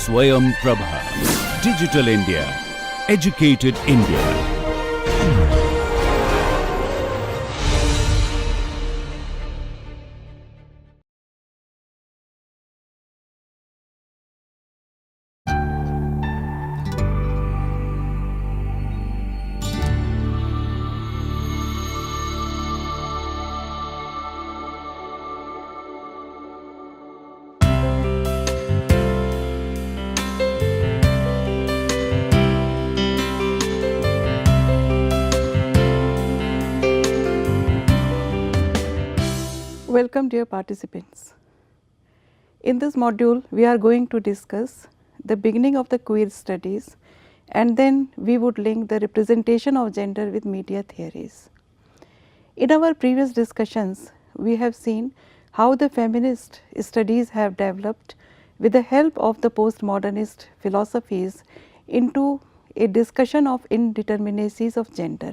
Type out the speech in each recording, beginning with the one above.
Swayam Prabha. Digital India. Educated India. Welcome dear participants. In this module we are going to discuss the beginning of the queer studies and then we would link the representation of gender with media theories. In our previous discussions we have seen how the feminist studies have developed with the help of the postmodernist philosophies into a discussion of indeterminacies of gender.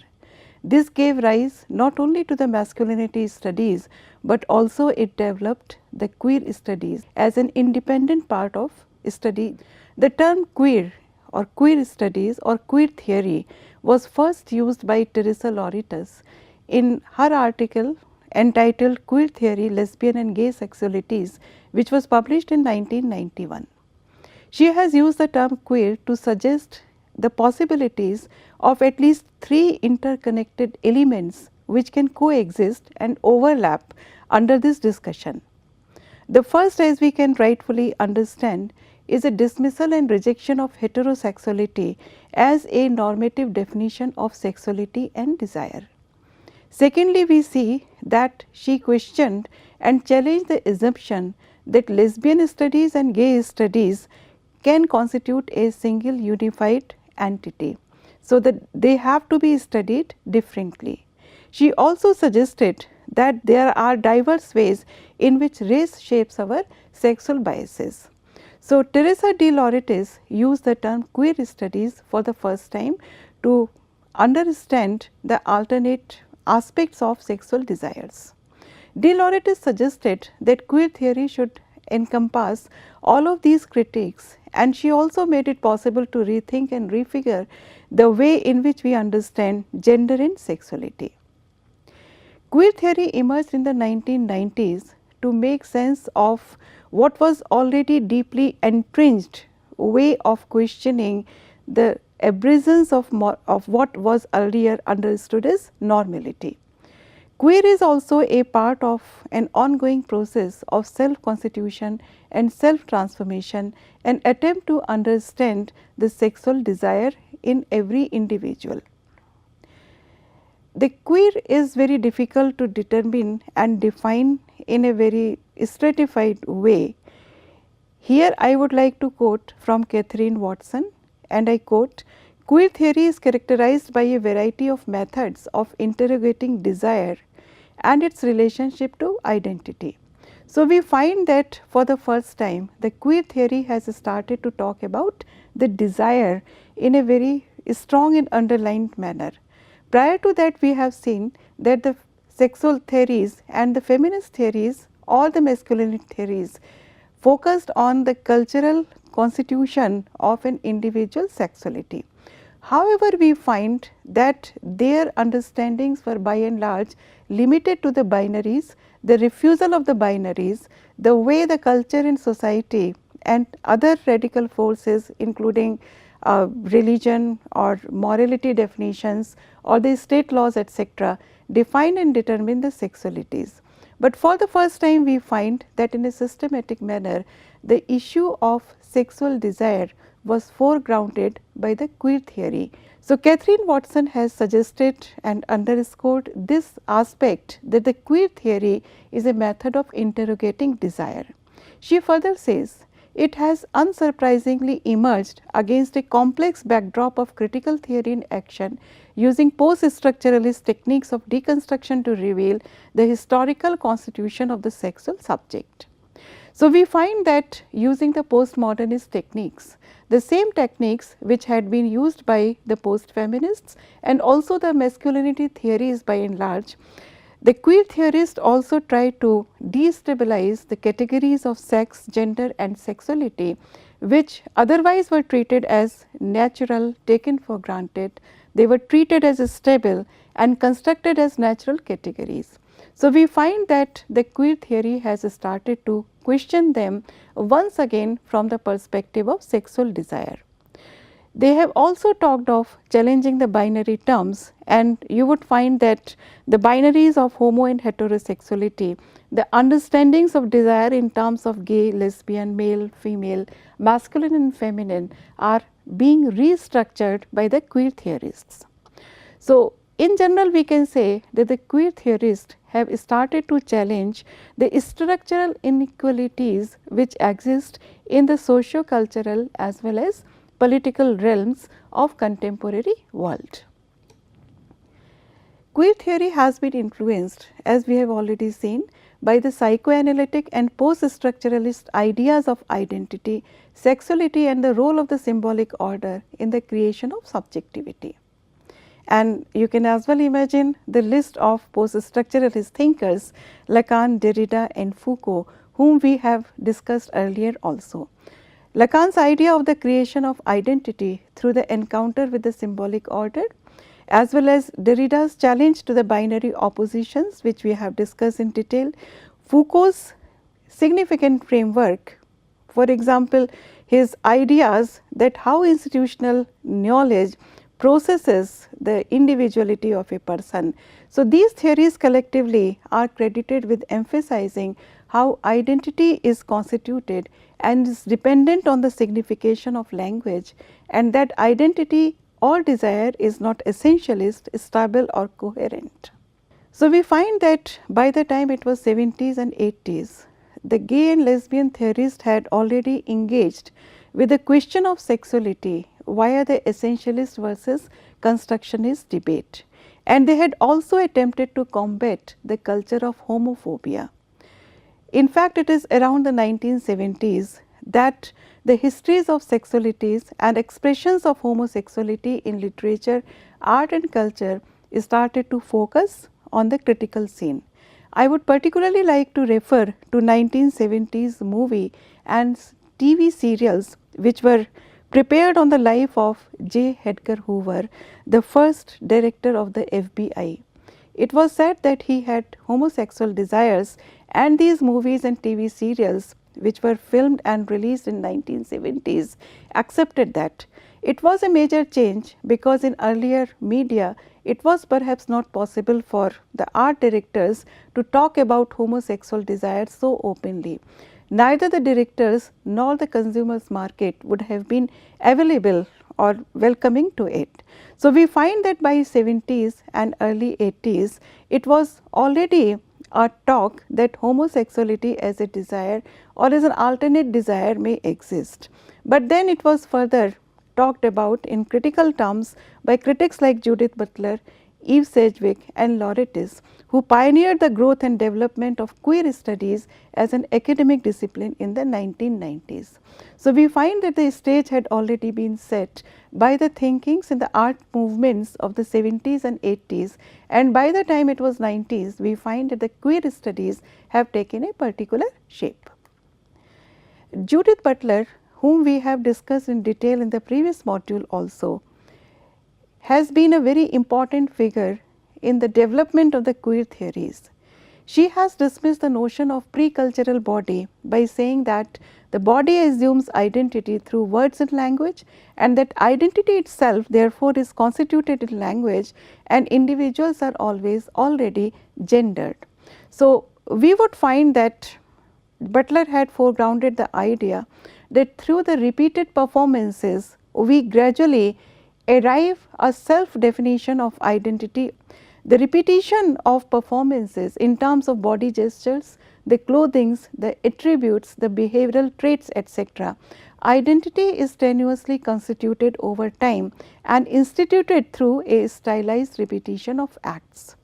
This gave rise not only to the masculinity studies, but also it developed the queer studies as an independent part of study. The term queer or queer studies or queer theory was first used by Teresa Lauretis in her article entitled Queer Theory, Lesbian and Gay Sexualities, which was published in 1991. She has used the term queer to suggest the possibilities of at least three interconnected elements which can coexist and overlap under this discussion. The first, as we can rightfully understand, is a dismissal and rejection of heterosexuality as a normative definition of sexuality and desire. Secondly, we see that she questioned and challenged the assumption that lesbian studies and gay studies can constitute a single unified entity, so that they have to be studied differently. She also suggested that there are diverse ways in which race shapes our sexual biases. So, Teresa de Lauretis used the term queer studies for the first time to understand the alternate aspects of sexual desires. De Lauretis suggested that queer theory should encompass all of these critiques, and she also made it possible to rethink and refigure the way in which we understand gender and sexuality. Queer theory emerged in the 1990s to make sense of what was already deeply entrenched way of questioning the aberrations of what was earlier understood as normality. Queer is also a part of an ongoing process of self-constitution and self-transformation, an attempt to understand the sexual desire in every individual. The queer is very difficult to determine and define in a very stratified way. Here I would like to quote from Catherine Watson, and I quote, "Queer theory is characterized by a variety of methods of interrogating desire and its relationship to identity." So, we find that for the first time the queer theory has started to talk about the desire in a very strong and underlined manner. Prior to that, we have seen that the sexual theories and the feminist theories or the masculinity theories focused on the cultural constitution of an individual sexuality. However, we find that their understandings were by and large limited to the binaries, the refusal of the binaries, the way the culture and society and other radical forces including religion or morality definitions or the state laws etc. define and determine the sexualities. But for the first time we find that in a systematic manner the issue of sexual desire was foregrounded by the queer theory. So, Catherine Watson has suggested and underscored this aspect that the queer theory is a method of interrogating desire. She further says, it has unsurprisingly emerged against a complex backdrop of critical theory in action, using post-structuralist techniques of deconstruction to reveal the historical constitution of the sexual subject. So, we find that using the postmodernist techniques, the same techniques which had been used by the post-feminists and also the masculinity theories by and large, the queer theorists also try to destabilize the categories of sex, gender and sexuality which otherwise were treated as natural, taken for granted. They were treated as stable and constructed as natural categories. So, we find that the queer theory has started to question them once again from the perspective of sexual desire. They have also talked of challenging the binary terms, and you would find that the binaries of homo and heterosexuality, the understandings of desire in terms of gay, lesbian, male, female, masculine and feminine are being restructured by the queer theorists. So, in general we can say that the queer theorists have started to challenge the structural inequalities which exist in the socio-cultural as well as political realms of contemporary world. Queer theory has been influenced, as we have already seen, by the psychoanalytic and post-structuralist ideas of identity, sexuality and the role of the symbolic order in the creation of subjectivity. And you can as well imagine the list of post-structuralist thinkers Lacan, Derrida and Foucault, whom we have discussed earlier also. Lacan's idea of the creation of identity through the encounter with the symbolic order, as well as Derrida's challenge to the binary oppositions which we have discussed in detail, Foucault's significant framework, for example, his ideas that how institutional knowledge processes the individuality of a person. So, these theories collectively are credited with emphasizing how identity is constituted and is dependent on the signification of language, and that identity or desire is not essentialist, stable or coherent. So, we find that by the time it was 70s and 80s, the gay and lesbian theorists had already engaged with the question of sexuality via the essentialist versus constructionist debate, and they had also attempted to combat the culture of homophobia. In fact, it is around the 1970s that the histories of sexualities and expressions of homosexuality in literature, art and culture started to focus on the critical scene. I would particularly like to refer to 1970s movie and TV serials which were prepared on the life of J. Edgar Hoover, the first director of the FBI. It was said that he had homosexual desires, and these movies and TV serials which were filmed and released in 1970s accepted that. It was a major change because in earlier media it was perhaps not possible for the art directors to talk about homosexual desires so openly. Neither the directors nor the consumers market would have been available or welcoming to it. So, we find that by 70s and early 80s it was already a talk that homosexuality as a desire or as an alternate desire may exist. But then it was further talked about in critical terms by critics like Judith Butler, Eve Sedgwick and Lauretis, who pioneered the growth and development of queer studies as an academic discipline in the 1990s. So, we find that the stage had already been set by the thinkings in the art movements of the 70s and 80s, and by the time it was 90s, we find that the queer studies have taken a particular shape. Judith Butler, whom we have discussed in detail in the previous module also, has been a very important figure in the development of the queer theories. She has dismissed the notion of pre-cultural body by saying that the body assumes identity through words and language, and that identity itself therefore is constituted in language, and individuals are always already gendered. So, we would find that Butler had foregrounded the idea that through the repeated performances we gradually arrive a self definition of identity. The repetition of performances in terms of body gestures, the clothings, the attributes, the behavioral traits etc. Identity is tenuously constituted over time and instituted through a stylized repetition of acts.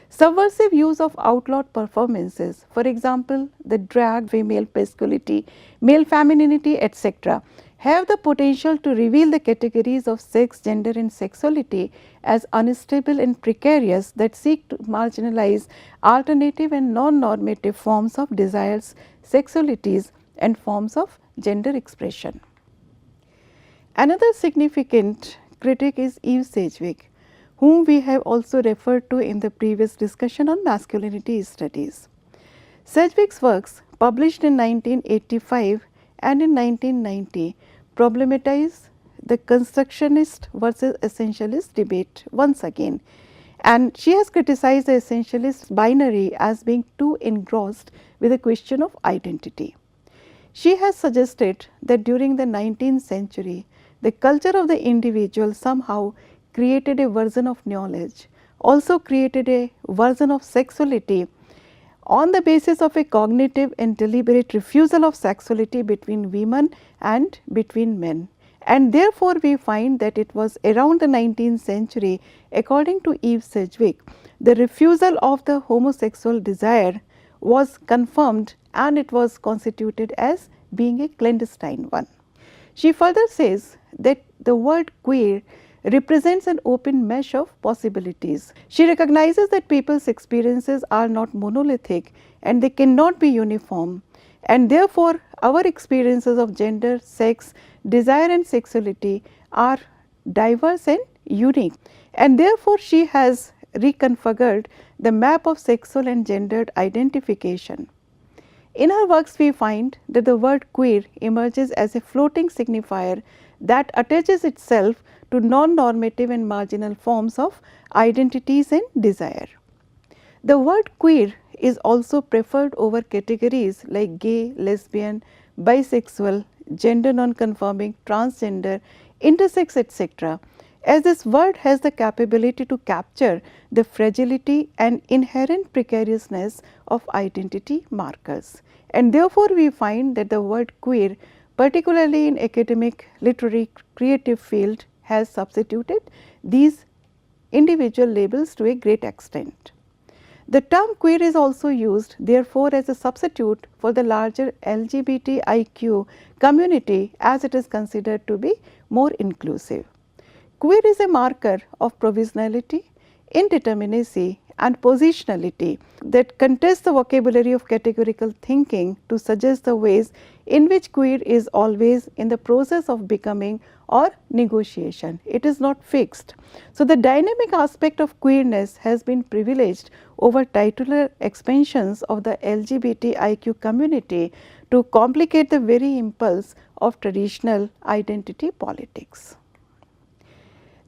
Subversive use of outlawed performances, for example, the drag, female masculinity, male femininity etc., have the potential to reveal the categories of sex, gender and sexuality as unstable and precarious that seek to marginalize alternative and non-normative forms of desires, sexualities and forms of gender expression. Another significant critic is Eve Sedgwick, whom we have also referred to in the previous discussion on masculinity studies. Sedgwick's works, published in 1985 and in 1990, problematize the constructionist versus essentialist debate once again, and she has criticized the essentialist binary as being too engrossed with the question of identity. She has suggested that during the 19th century, the culture of the individual somehow created a version of knowledge, also created a version of sexuality on the basis of a cognitive and deliberate refusal of sexuality between women and between men. And therefore, we find that it was around the 19th century, according to Eve Sedgwick, the refusal of the homosexual desire was confirmed and it was constituted as being a clandestine one. She further says that the word queer represents an open mesh of possibilities. She recognizes that people's experiences are not monolithic and they cannot be uniform, and therefore our experiences of gender, sex, desire and sexuality are diverse and unique, and therefore she has reconfigured the map of sexual and gendered identification. In her works, we find that the word queer emerges as a floating signifier that attaches itself to non-normative and marginal forms of identities and desire. The word queer is also preferred over categories like gay, lesbian, bisexual, gender non-conforming, transgender, intersex, etc., as this word has the capability to capture the fragility and inherent precariousness of identity markers. And therefore, we find that the word queer, particularly in academic, literary, creative field, has substituted these individual labels to a great extent. The term queer is also used therefore as a substitute for the larger LGBTIQ community, as it is considered to be more inclusive. Queer is a marker of provisionality, indeterminacy and positionality that contests the vocabulary of categorical thinking to suggest the ways in which queer is always in the process of becoming or negotiation. It is not fixed. So, the dynamic aspect of queerness has been privileged over titular expansions of the LGBTIQ community to complicate the very impulse of traditional identity politics.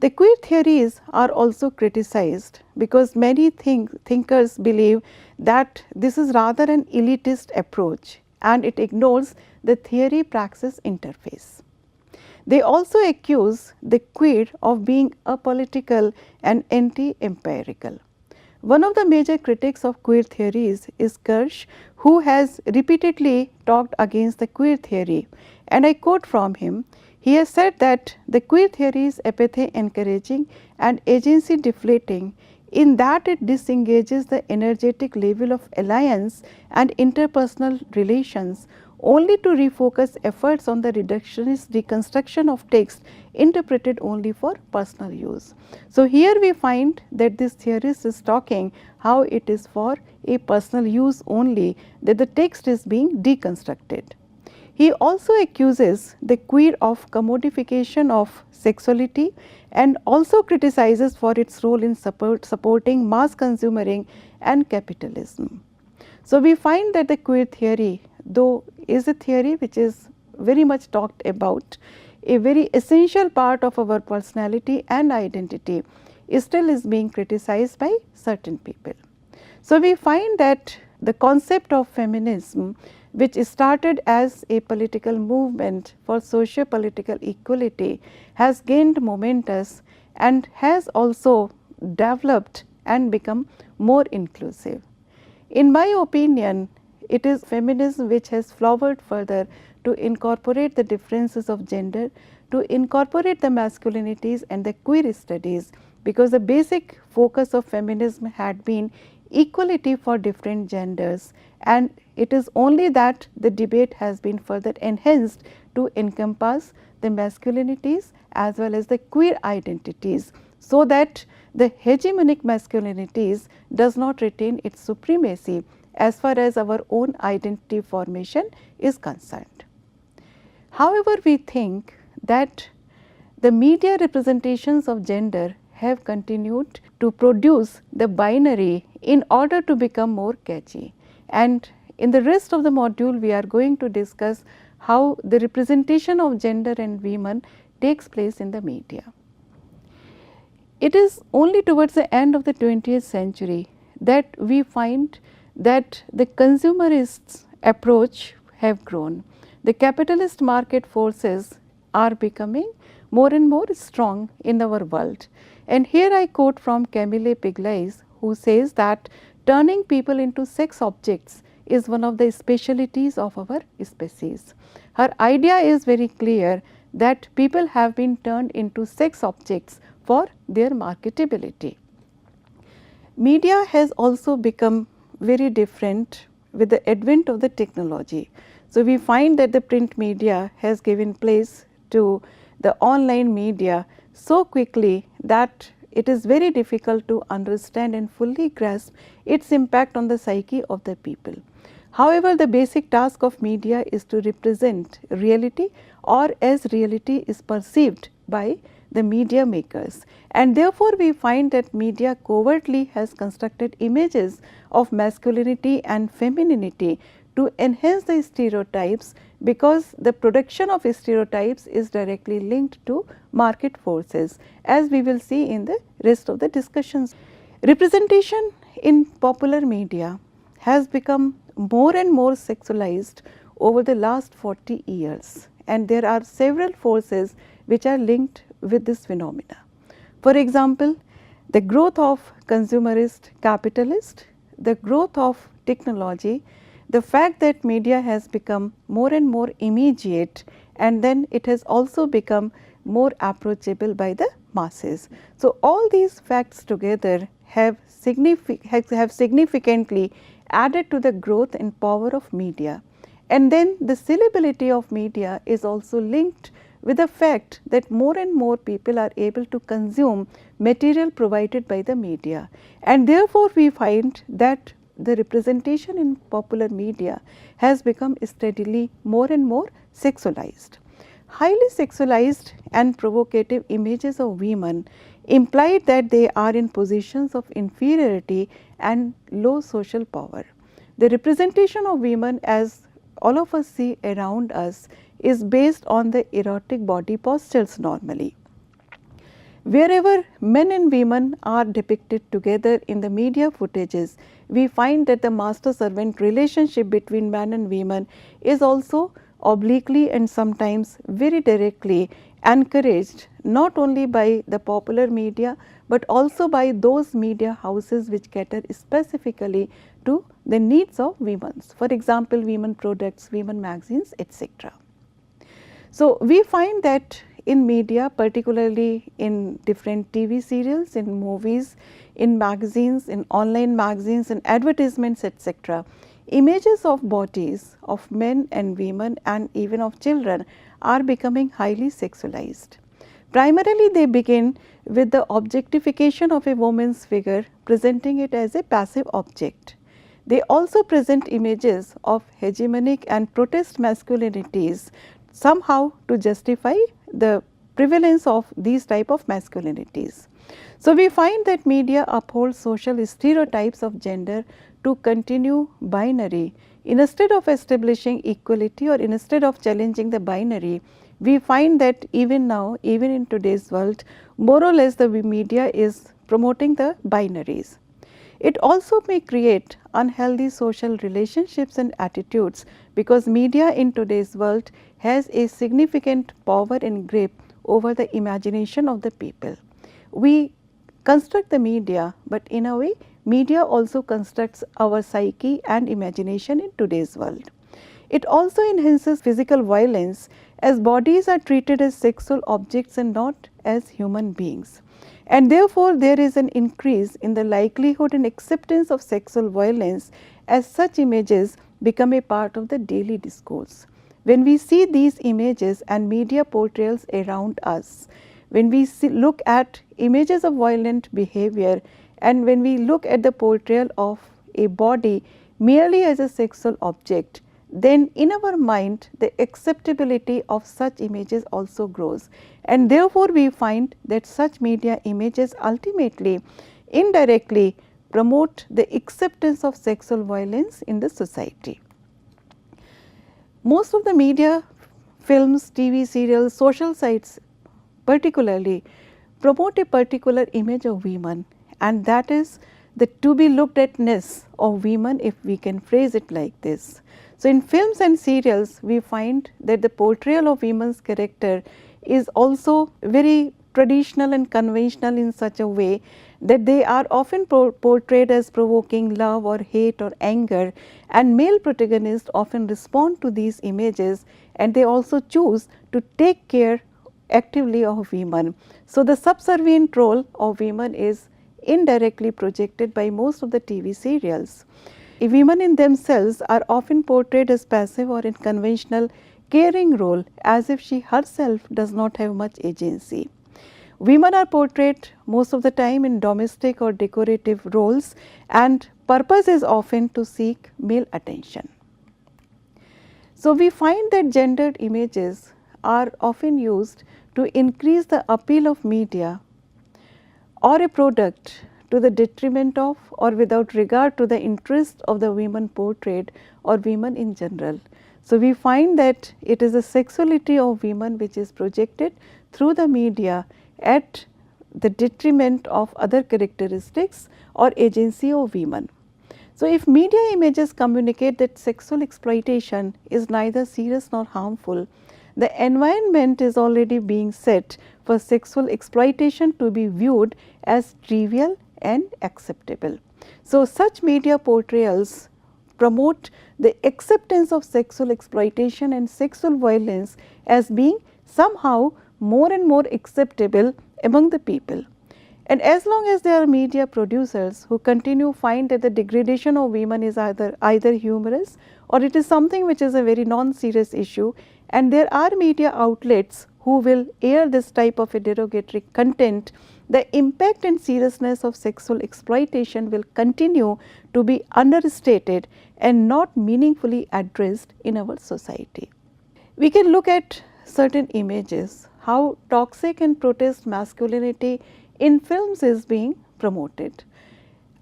The queer theories are also criticized because many thinkers believe that this is rather an elitist approach and it ignores the theory-praxis interface. They also accuse the queer of being apolitical and anti-empirical. One of the major critics of queer theories is Kirsch, who has repeatedly talked against the queer theory, and I quote from him. He has said that the queer theory is apathy encouraging and agency deflating in that it disengages the energetic level of alliance and interpersonal relations only to refocus efforts on the reductionist reconstruction of text interpreted only for personal use. So, here we find that this theorist is talking how it is for a personal use only that the text is being deconstructed. He also accuses the queer of commodification of sexuality and also criticizes for its role in supporting mass consumering and capitalism. So, we find that the queer theory, though is a theory which is very much talked about, a very essential part of our personality and identity, still is being criticized by certain people. So, we find that the concept of feminism, which started as a political movement for socio-political equality, has gained momentum and has also developed and become more inclusive. In my opinion, it is feminism which has flowered further to incorporate the differences of gender, to incorporate the masculinities and the queer studies, because the basic focus of feminism had been equality for different genders, and it is only that the debate has been further enhanced to encompass the masculinities as well as the queer identities, so that the hegemonic masculinities does not retain its supremacy as far as our own identity formation is concerned. However, we think that the media representations of gender have continued to produce the binary in order to become more catchy. And in the rest of the module, we are going to discuss how the representation of gender and women takes place in the media. It is only towards the end of the 20th century that we find that the consumerists approach have grown. The capitalist market forces are becoming more and more strong in our world. And here I quote from Camille Paglia, who says that turning people into sex objects is one of the specialities of our species. Her idea is very clear that people have been turned into sex objects for their marketability. Media has also become very different with the advent of the technology. So, we find that the print media has given place to the online media so quickly that it is very difficult to understand and fully grasp its impact on the psyche of the people. However, the basic task of media is to represent reality, or as reality is perceived by the media makers, and therefore we find that media covertly has constructed images of masculinity and femininity to enhance the stereotypes, because the production of stereotypes is directly linked to market forces, as we will see in the rest of the discussions. Representation in popular media has become more and more sexualized over the last 40 years, and there are several forces which are linked with this phenomena. For example, the growth of consumerist capitalist, the growth of technology, the fact that media has become more and more immediate, and then it has also become more approachable by the masses. So, all these facts together have significantly added to the growth and power of media. And then the sellability of media is also linked with the fact that more and more people are able to consume material provided by the media, and therefore we find that the representation in popular media has become steadily more and more sexualized. Highly sexualized and provocative images of women imply that they are in positions of inferiority and low social power. The representation of women, as all of us see around us, is based on the erotic body postures normally. Wherever men and women are depicted together in the media footages, we find that the master-servant relationship between man and women is also obliquely and sometimes very directly encouraged, not only by the popular media, but also by those media houses which cater specifically to the needs of women. For example, women products, women magazines, etc. So, we find that in media, particularly in different TV serials, in movies, in magazines, in online magazines, in advertisements, etc., images of bodies of men and women and even of children are becoming highly sexualized. Primarily, they begin with the objectification of a woman's figure, presenting it as a passive object. They also present images of hegemonic and protest masculinities, somehow to justify the prevalence of these type of masculinities. So, we find that media upholds social stereotypes of gender to continue binary. Instead of establishing equality or instead of challenging the binary, we find that even now, even in today's world, more or less the media is promoting the binaries. It also may create unhealthy social relationships and attitudes, because media in today's world has a significant power and grip over the imagination of the people. We construct the media, but in a way media also constructs our psyche and imagination in today's world. It also enhances physical violence, as bodies are treated as sexual objects and not as human beings. And therefore, there is an increase in the likelihood and acceptance of sexual violence, as such images become a part of the daily discourse. When we see these images and media portrayals around us, when we look at images of violent behavior, and when we look at the portrayal of a body merely as a sexual object, then in our mind the acceptability of such images also grows, and therefore we find that such media images ultimately indirectly promote the acceptance of sexual violence in the society. Most of the media, films, TV serials, social sites particularly promote a particular image of women, and that is the to be looked at-ness of women, if we can phrase it like this. So, in films and serials we find that the portrayal of women's character is also very traditional and conventional in such a way that they are often portrayed as provoking love or hate or anger, and male protagonists often respond to these images, and they also choose to take care actively of women. So, the subservient role of women is indirectly projected by most of the TV serials. Women in themselves are often portrayed as passive or in conventional caring role, as if she herself does not have much agency. Women are portrayed most of the time in domestic or decorative roles, and purpose is often to seek male attention. So, we find that gendered images are often used to increase the appeal of media or a product to the detriment of or without regard to the interest of the women portrayed or women in general. So, we find that it is the sexuality of women which is projected through the media at the detriment of other characteristics or agency of women. So, if media images communicate that sexual exploitation is neither serious nor harmful, the environment is already being set for sexual exploitation to be viewed as trivial and acceptable. So, such media portrayals promote the acceptance of sexual exploitation and sexual violence as being somehow more and more acceptable among the people. And as long as there are media producers who continue find that the degradation of women is either humorous or it is something which is a very non-serious issue, and there are media outlets who will air this type of a derogatory content, the impact and seriousness of sexual exploitation will continue to be understated and not meaningfully addressed in our society. We can look at certain images, how toxic and protest masculinity in films is being promoted.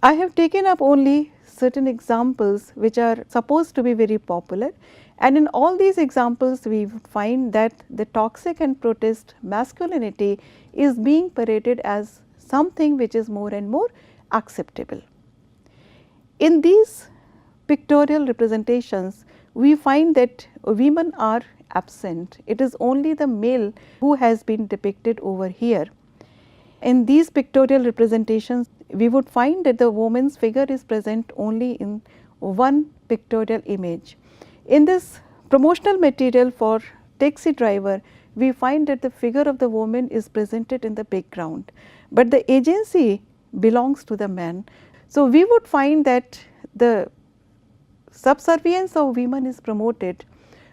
I have taken up only certain examples which are supposed to be very popular, and in all these examples we find that the toxic and protest masculinity is being paraded as something which is more and more acceptable. In these pictorial representations we find that women are absent. It is only the male who has been depicted over here. In these pictorial representations, we would find that the woman's figure is present only in one pictorial image. In this promotional material for taxi driver, we find that the figure of the woman is presented in the background, but the agency belongs to the man. So, we would find that the subservience of women is promoted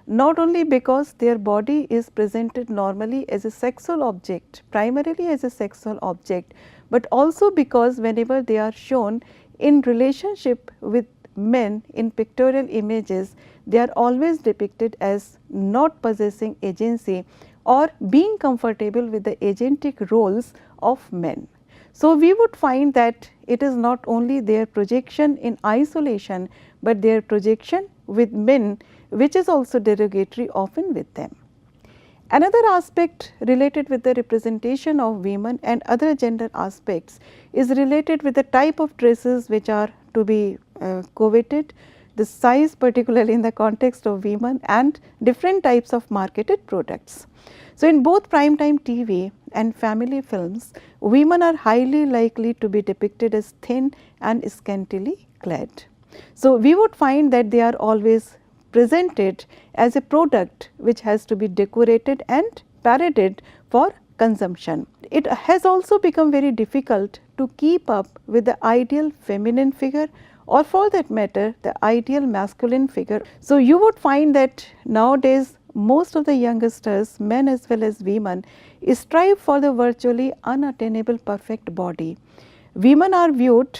not only because their body is presented normally as a sexual object, primarily as a sexual object, but also because whenever they are shown in relationship with men in pictorial images, they are always depicted as not possessing agency or being comfortable with the agentic roles of men. So, we would find that it is not only their projection in isolation, but their projection with men, which is also derogatory often with them. Another aspect related with the representation of women and other gender aspects is related with the type of dresses which are to be coveted, the size particularly in the context of women, and different types of marketed products. So, in both primetime TV and family films, women are highly likely to be depicted as thin and scantily clad. So, we would find that they are always presented as a product which has to be decorated and paraded for consumption. It has also become very difficult to keep up with the ideal feminine figure, or for that matter the ideal masculine figure. So, you would find that nowadays most of the youngsters, men as well as women, strive for the virtually unattainable perfect body. Women are viewed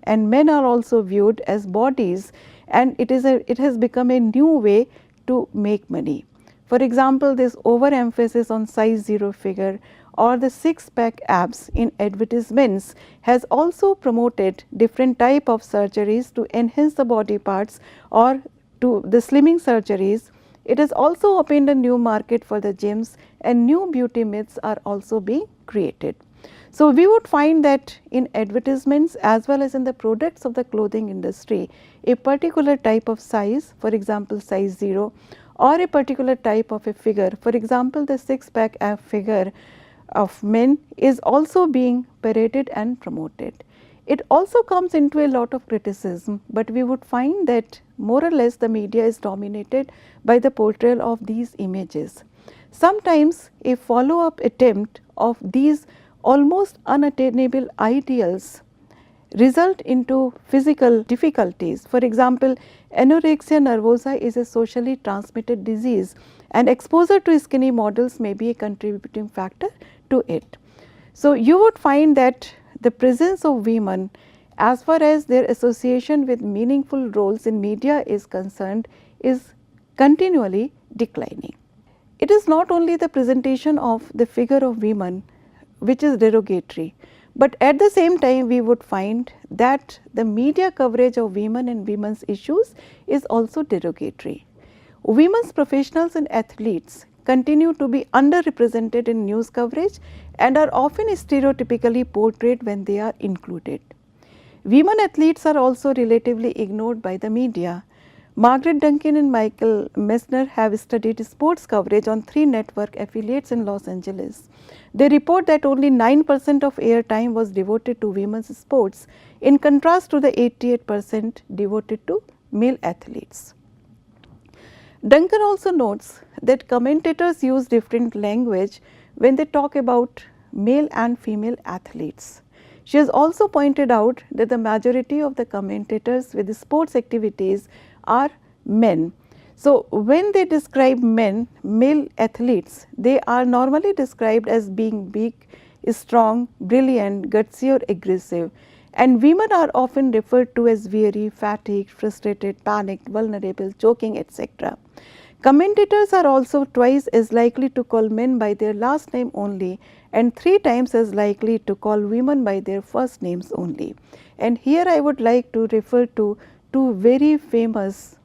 and men are also viewed as bodies, and it has become a new way to make money. For example, this overemphasis on size 0 figure or the six-pack abs in advertisements has also promoted different type of surgeries to enhance the body parts or to the slimming surgeries. It has also opened a new market for the gyms, and new beauty myths are also being created. So, we would find that in advertisements as well as in the products of the clothing industry, a particular type of size, for example size 0, or a particular type of a figure, for example the six-pack ab figure of men, is also being paraded and promoted. It also comes into a lot of criticism, but we would find that more or less the media is dominated by the portrayal of these images. Sometimes a follow-up attempt of these almost unattainable ideals result into physical difficulties. For example, anorexia nervosa is a socially transmitted disease, and exposure to skinny models may be a contributing factor to it. So, you would find that the presence of women as far as their association with meaningful roles in media is concerned is continually declining. It is not only the presentation of the figure of women which is derogatory, but at the same time we would find that the media coverage of women and women's issues is also derogatory. Women's professionals and athletes continue to be underrepresented in news coverage and are often stereotypically portrayed when they are included. Women athletes are also relatively ignored by the media. Margaret Duncan and Michael Messner have studied sports coverage on 3 network affiliates in Los Angeles. They report that only 9% of airtime was devoted to women's sports, in contrast to the 88% devoted to male athletes. Duncan also notes that commentators use different language when they talk about male and female athletes. She has also pointed out that the majority of the commentators with the sports activities are men. So, when they describe men, male athletes, they are normally described as being big, strong, brilliant, gutsy or aggressive, and women are often referred to as weary, fatigued, frustrated, panicked, vulnerable, choking, etc. Commentators are also twice as likely to call men by their last name only and 3 times as likely to call women by their first names only. And here I would like to refer to 2 very famous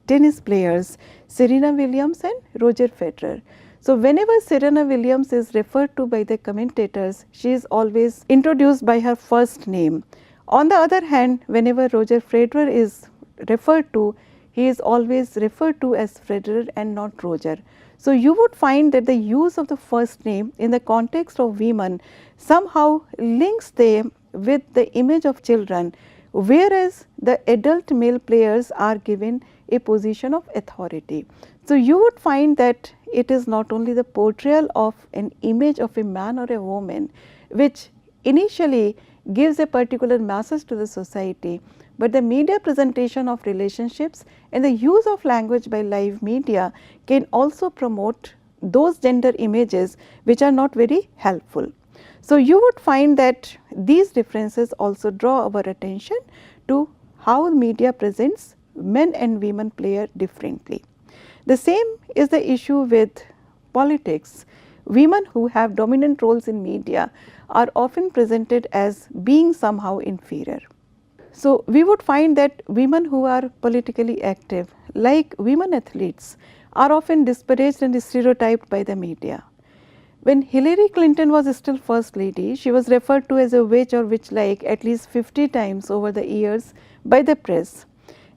tennis players, Serena Williams and Roger Federer. So, whenever Serena Williams is referred to by the commentators, she is always introduced by her first name. On the other hand, whenever Roger Federer is referred to, he is always referred to as Federer and not Roger. So, you would find that the use of the first name in the context of women somehow links them with the image of children, whereas the adult male players are given a position of authority. So, you would find that it is not only the portrayal of an image of a man or a woman which initially gives a particular message to the society, but the media presentation of relationships and the use of language by live media can also promote those gender images which are not very helpful. So, you would find that these differences also draw our attention to how media presents men and women player differently. The same is the issue with politics. Women who have dominant roles in media are often presented as being somehow inferior. So, we would find that women who are politically active, like women athletes, are often disparaged and stereotyped by the media. When Hillary Clinton was still first lady, she was referred to as a witch or witch-like at least 50 times over the years by the press.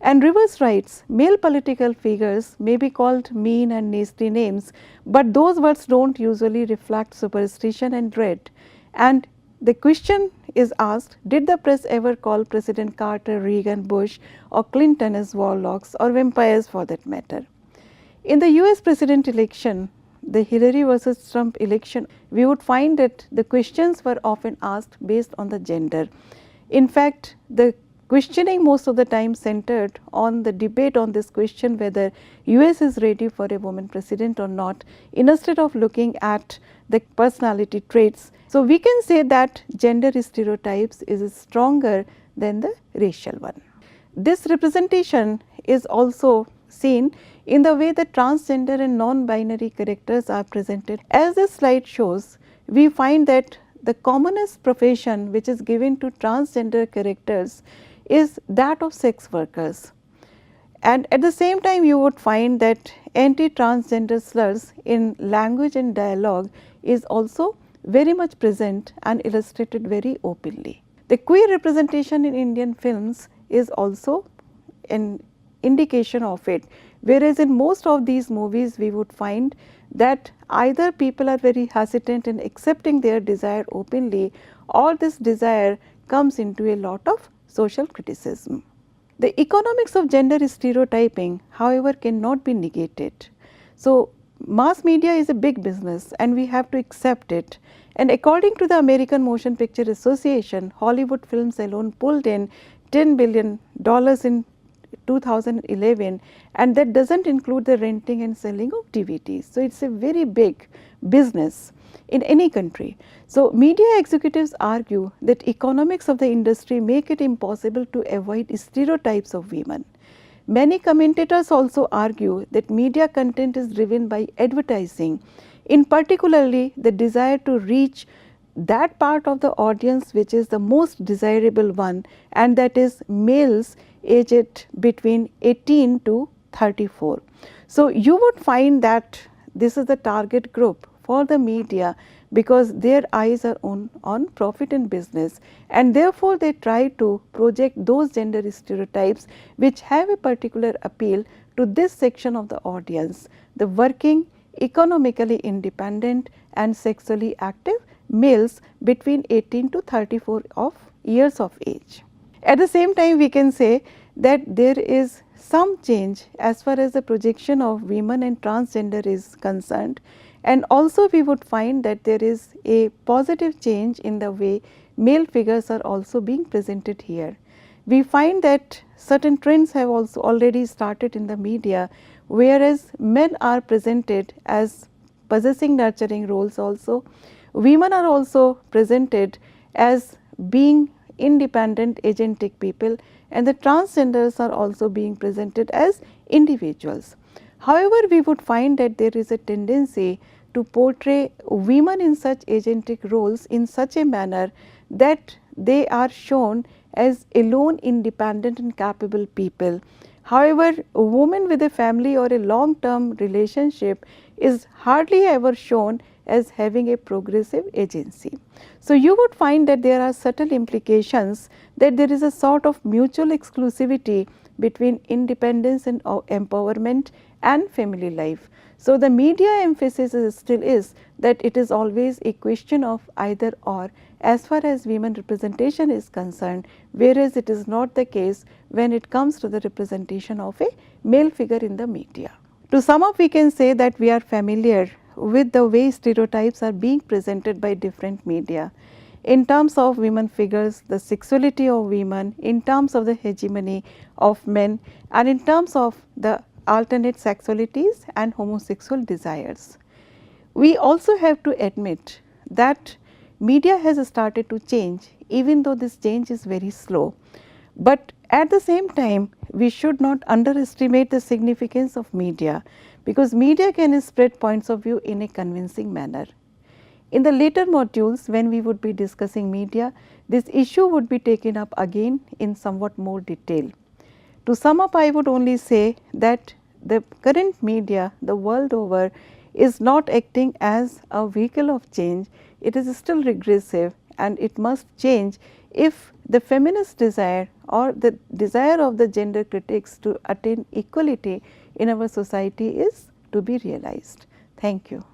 And Rivers writes, male political figures may be called mean and nasty names, but those words do not usually reflect superstition and dread. And the question is asked, did the press ever call President Carter, Reagan, Bush or Clinton as warlocks or vampires for that matter? In the US president election, the Hillary versus Trump election, we would find that the questions were often asked based on the gender. In fact, the questioning most of the time centered on the debate on this question whether US is ready for a woman president or not, instead of looking at the personality traits. So, we can say that gender stereotypes is stronger than the racial one. This representation is also seen in the way that transgender and non-binary characters are presented. As this slide shows, we find that the commonest profession which is given to transgender characters is that of sex workers. And at the same time, you would find that anti-transgender slurs in language and dialogue is also very much present and illustrated very openly. The queer representation in Indian films is also an indication of it, whereas in most of these movies we would find that either people are very hesitant in accepting their desire openly, or this desire comes into a lot of social criticism. The economics of gender stereotyping, however, cannot be negated. So, mass media is a big business and we have to accept it. And according to the American Motion Picture Association, Hollywood films alone pulled in $10 billion in 2011, and that does not include the renting and selling of DVDs. So, it is a very big business in any country. So, media executives argue that economics of the industry make it impossible to avoid stereotypes of women. Many commentators also argue that media content is driven by advertising, in particularly the desire to reach that part of the audience which is the most desirable one, and that is males aged between 18 to 34. So, you would find that this is the target group for the media, because their eyes are on profit and business, and therefore they try to project those gender stereotypes which have a particular appeal to this section of the audience, the working, economically independent and sexually active males between 18 to 34 years of age. At the same time, we can say that there is some change as far as the projection of women and transgender is concerned, and also we would find that there is a positive change in the way male figures are also being presented here. We find that certain trends have also already started in the media, whereas men are presented as possessing nurturing roles also. Women are also presented as being independent agentic people, and the transgenders are also being presented as individuals. However, we would find that there is a tendency to portray women in such agentic roles in such a manner that they are shown as alone, independent and capable people. However, a woman with a family or a long term relationship is hardly ever shown as having a progressive agency. So, you would find that there are subtle implications that there is a sort of mutual exclusivity between independence and empowerment and family life. So, the media emphasis still is that it is always a question of either or as far as women representation is concerned, whereas it is not the case when it comes to the representation of a male figure in the media. To sum up, we can say that we are familiar with the way stereotypes are being presented by different media in terms of women figures, the sexuality of women, in terms of the hegemony of men, and in terms of the alternate sexualities and homosexual desires. We also have to admit that media has started to change, even though this change is very slow. But at the same time, we should not underestimate the significance of media, because media can spread points of view in a convincing manner. In the later modules, when we would be discussing media, this issue would be taken up again in somewhat more detail. To sum up, I would only say that the current media the world over is not acting as a vehicle of change. It is still regressive, and it must change if the feminist desire or the desire of the gender critics to attain equality in our society is to be realized. Thank you.